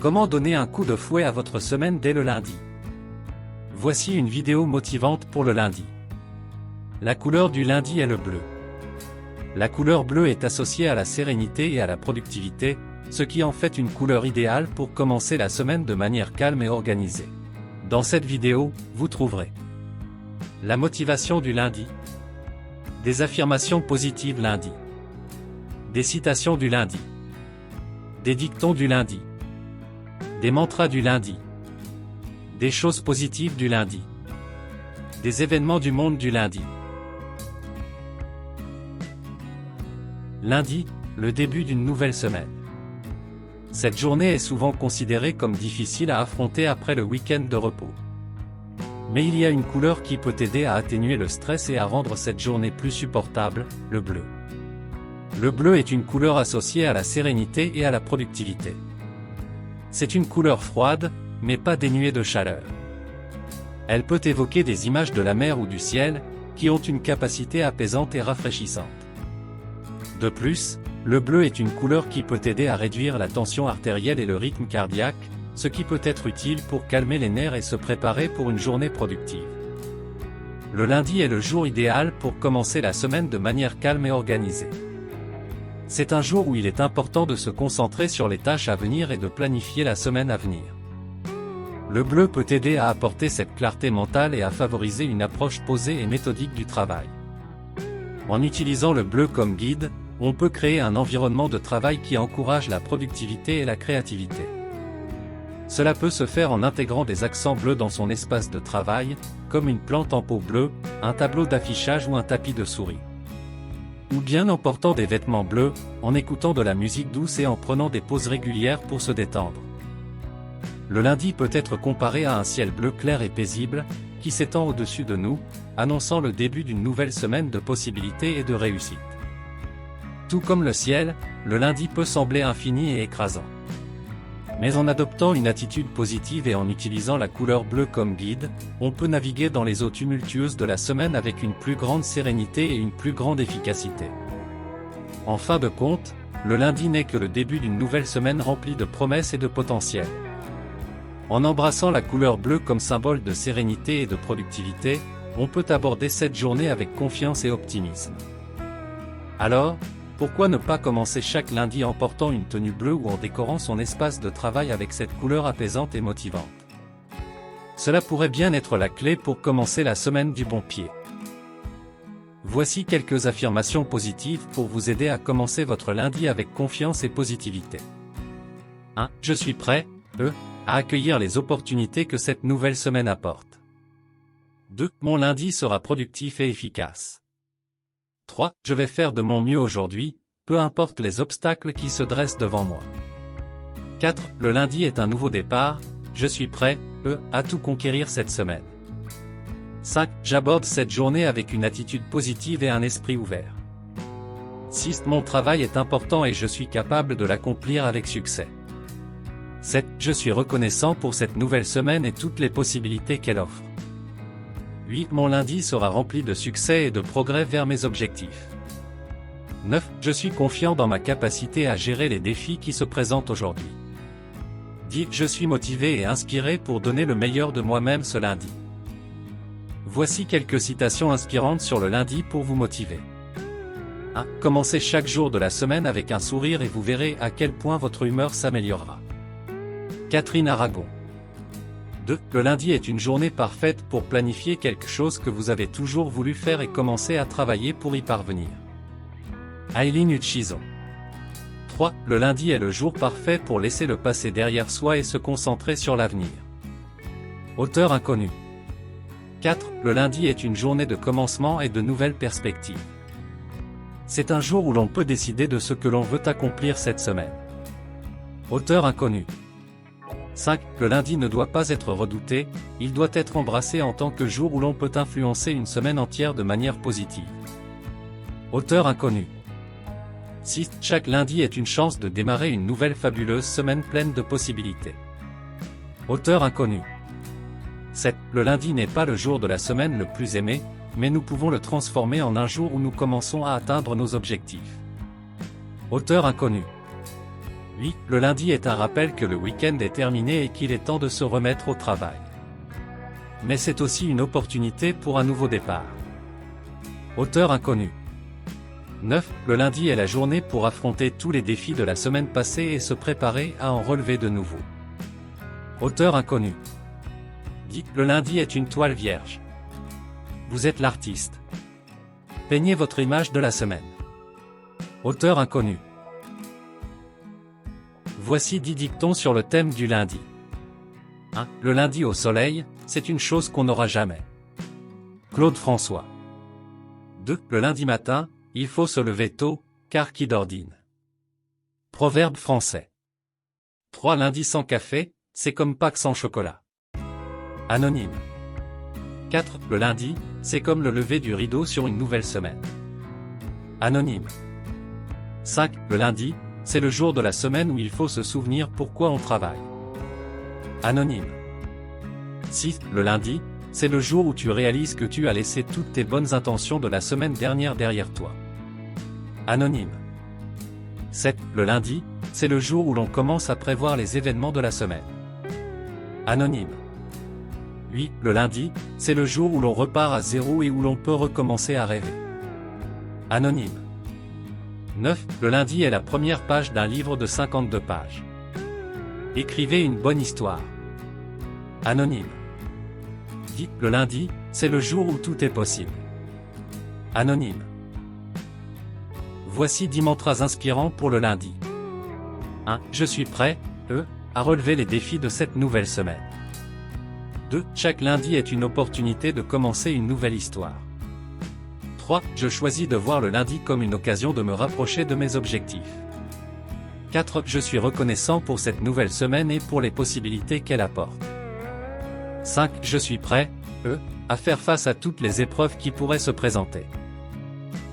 Comment donner un coup de fouet à votre semaine dès le lundi? Voici une vidéo motivante pour le lundi. La couleur du lundi est le bleu. La couleur bleue est associée à la sérénité et à la productivité, ce qui en fait une couleur idéale pour commencer la semaine de manière calme et organisée. Dans cette vidéo, vous trouverez la motivation du lundi, des affirmations positives lundi, des citations du lundi, des dictons du lundi, des mantras du lundi, des choses positives du lundi, des événements du monde du lundi. Lundi, le début d'une nouvelle semaine. Cette journée est souvent considérée comme difficile à affronter après le week-end de repos. Mais il y a une couleur qui peut aider à atténuer le stress et à rendre cette journée plus supportable, le bleu. Le bleu est une couleur associée à la sérénité et à la productivité. C'est une couleur froide, mais pas dénuée de chaleur. Elle peut évoquer des images de la mer ou du ciel, qui ont une capacité apaisante et rafraîchissante. De plus, le bleu est une couleur qui peut aider à réduire la tension artérielle et le rythme cardiaque, ce qui peut être utile pour calmer les nerfs et se préparer pour une journée productive. Le lundi est le jour idéal pour commencer la semaine de manière calme et organisée. C'est un jour où il est important de se concentrer sur les tâches à venir et de planifier la semaine à venir. Le bleu peut aider à apporter cette clarté mentale et à favoriser une approche posée et méthodique du travail. En utilisant le bleu comme guide, on peut créer un environnement de travail qui encourage la productivité et la créativité. Cela peut se faire en intégrant des accents bleus dans son espace de travail, comme une plante en pot bleue, un tableau d'affichage ou un tapis de souris. Ou bien en portant des vêtements bleus, en écoutant de la musique douce et en prenant des pauses régulières pour se détendre. Le lundi peut être comparé à un ciel bleu clair et paisible, qui s'étend au-dessus de nous, annonçant le début d'une nouvelle semaine de possibilités et de réussite. Tout comme le ciel, le lundi peut sembler infini et écrasant. Mais en adoptant une attitude positive et en utilisant la couleur bleue comme guide, on peut naviguer dans les eaux tumultueuses de la semaine avec une plus grande sérénité et une plus grande efficacité. En fin de compte, le lundi n'est que le début d'une nouvelle semaine remplie de promesses et de potentiel. En embrassant la couleur bleue comme symbole de sérénité et de productivité, on peut aborder cette journée avec confiance et optimisme. Alors, pourquoi ne pas commencer chaque lundi en portant une tenue bleue ou en décorant son espace de travail avec cette couleur apaisante et motivante? Cela pourrait bien être la clé pour commencer la semaine du bon pied. Voici quelques affirmations positives pour vous aider à commencer votre lundi avec confiance et positivité. 1. Je suis prêt, à accueillir les opportunités que cette nouvelle semaine apporte. 2. Mon lundi sera productif et efficace. 3. Je vais faire de mon mieux aujourd'hui, peu importe les obstacles qui se dressent devant moi. 4. Le lundi est un nouveau départ, je suis prêt, à tout conquérir cette semaine. 5. J'aborde cette journée avec une attitude positive et un esprit ouvert. 6. Mon travail est important et je suis capable de l'accomplir avec succès. 7. Je suis reconnaissant pour cette nouvelle semaine et toutes les possibilités qu'elle offre. 8. Mon lundi sera rempli de succès et de progrès vers mes objectifs. 9. Je suis confiant dans ma capacité à gérer les défis qui se présentent aujourd'hui. 10. Je suis motivé et inspiré pour donner le meilleur de moi-même ce lundi. Voici quelques citations inspirantes sur le lundi pour vous motiver. 1. Commencez chaque jour de la semaine avec un sourire et vous verrez à quel point votre humeur s'améliorera. Catherine Aragon. 2. Le lundi est une journée parfaite pour planifier quelque chose que vous avez toujours voulu faire et commencer à travailler pour y parvenir. Aileen Uchizo. 3. Le lundi est le jour parfait pour laisser le passé derrière soi et se concentrer sur l'avenir. Auteur inconnu. 4. Le lundi est une journée de commencement et de nouvelles perspectives. C'est un jour où l'on peut décider de ce que l'on veut accomplir cette semaine. Auteur inconnu. 5. Le lundi ne doit pas être redouté, il doit être embrassé en tant que jour où l'on peut influencer une semaine entière de manière positive. Auteur inconnu. 6. Chaque lundi est une chance de démarrer une nouvelle fabuleuse semaine pleine de possibilités. Auteur inconnu. 7. Le lundi n'est pas le jour de la semaine le plus aimé, mais nous pouvons le transformer en un jour où nous commençons à atteindre nos objectifs. Auteur inconnu. 8. Le lundi est un rappel que le week-end est terminé et qu'il est temps de se remettre au travail. Mais c'est aussi une opportunité pour un nouveau départ. Auteur inconnu. 9. Le lundi est la journée pour affronter tous les défis de la semaine passée et se préparer à en relever de nouveaux. Auteur inconnu. 10. Le lundi est une toile vierge. Vous êtes l'artiste. Peignez votre image de la semaine. Auteur inconnu. Voici 10 dictons sur le thème du lundi. 1. Le lundi au soleil, c'est une chose qu'on n'aura jamais. Claude François. 2. Le lundi matin, il faut se lever tôt, car qui dort dîne. Proverbe français. 3. Lundi sans café, c'est comme Pâques sans chocolat. Anonyme. 4. Le lundi, c'est comme le lever du rideau sur une nouvelle semaine. Anonyme. 5. Le lundi, c'est le jour de la semaine où il faut se souvenir pourquoi on travaille. Anonyme. 6. Le lundi, c'est le jour où tu réalises que tu as laissé toutes tes bonnes intentions de la semaine dernière derrière toi. Anonyme. 7. Le lundi, c'est le jour où l'on commence à prévoir les événements de la semaine. Anonyme. 8. Le lundi, c'est le jour où l'on repart à zéro et où l'on peut recommencer à rêver. Anonyme. 9. Le lundi est la première page d'un livre de 52 pages. Écrivez une bonne histoire. Anonyme. 10. Le lundi, c'est le jour où tout est possible. Anonyme. Voici 10 mantras inspirants pour le lundi. 1. Je suis prêt, à relever les défis de cette nouvelle semaine. 2. Chaque lundi est une opportunité de commencer une nouvelle histoire. 3. Je choisis de voir le lundi comme une occasion de me rapprocher de mes objectifs. 4. Je suis reconnaissant pour cette nouvelle semaine et pour les possibilités qu'elle apporte. 5. Je suis prêt, à faire face à toutes les épreuves qui pourraient se présenter.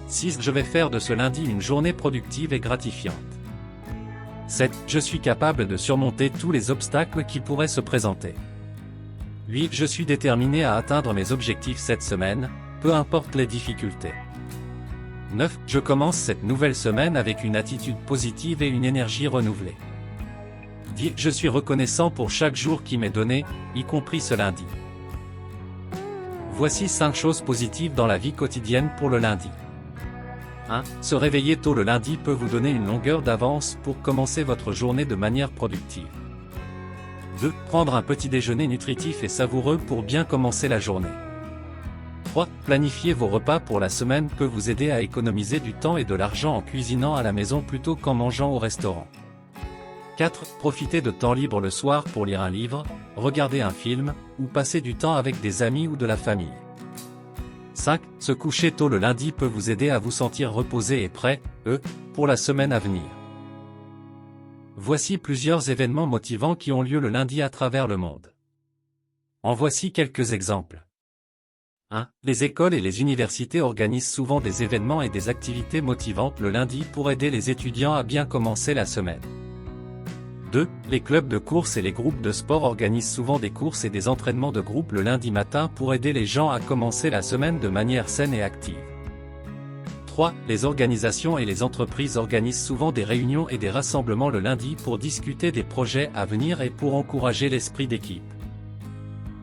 6. Je vais faire de ce lundi une journée productive et gratifiante. 7. Je suis capable de surmonter tous les obstacles qui pourraient se présenter. 8. Je suis déterminé à atteindre mes objectifs cette semaine, peu importe les difficultés. 9. Je commence cette nouvelle semaine avec une attitude positive et une énergie renouvelée. 10. Je suis reconnaissant pour chaque jour qui m'est donné, y compris ce lundi. Voici 5 choses positives dans la vie quotidienne pour le lundi. 1. Se réveiller tôt le lundi peut vous donner une longueur d'avance pour commencer votre journée de manière productive. 2. Prendre un petit déjeuner nutritif et savoureux pour bien commencer la journée. 3. Planifier vos repas pour la semaine peut vous aider à économiser du temps et de l'argent en cuisinant à la maison plutôt qu'en mangeant au restaurant. 4. Profiter de temps libre le soir pour lire un livre, regarder un film, ou passer du temps avec des amis ou de la famille. 5. Se coucher tôt le lundi peut vous aider à vous sentir reposé et prêt, pour la semaine à venir. Voici plusieurs événements motivants qui ont lieu le lundi à travers le monde. En voici quelques exemples. 1. Les écoles et les universités organisent souvent des événements et des activités motivantes le lundi pour aider les étudiants à bien commencer la semaine. 2. Les clubs de course et les groupes de sport organisent souvent des courses et des entraînements de groupe le lundi matin pour aider les gens à commencer la semaine de manière saine et active. 3. Les organisations et les entreprises organisent souvent des réunions et des rassemblements le lundi pour discuter des projets à venir et pour encourager l'esprit d'équipe.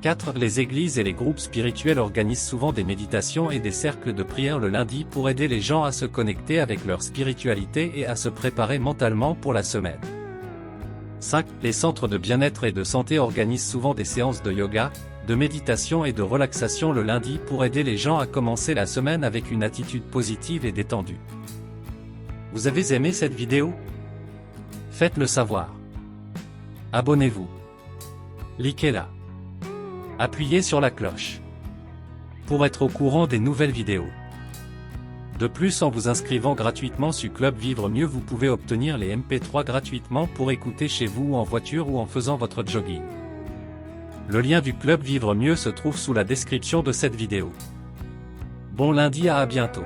4. Les églises et les groupes spirituels organisent souvent des méditations et des cercles de prière le lundi pour aider les gens à se connecter avec leur spiritualité et à se préparer mentalement pour la semaine. 5. Les centres de bien-être et de santé organisent souvent des séances de yoga, de méditation et de relaxation le lundi pour aider les gens à commencer la semaine avec une attitude positive et détendue. Vous avez aimé cette vidéo? Faites-le savoir. Abonnez-vous. Likez-la. Appuyez sur la cloche pour être au courant des nouvelles vidéos. De plus, en vous inscrivant gratuitement sur Club Vivre Mieux, vous pouvez obtenir les MP3 gratuitement pour écouter chez vous ou en voiture ou en faisant votre jogging. Le lien du Club Vivre Mieux se trouve sous la description de cette vidéo. Bon lundi, à bientôt.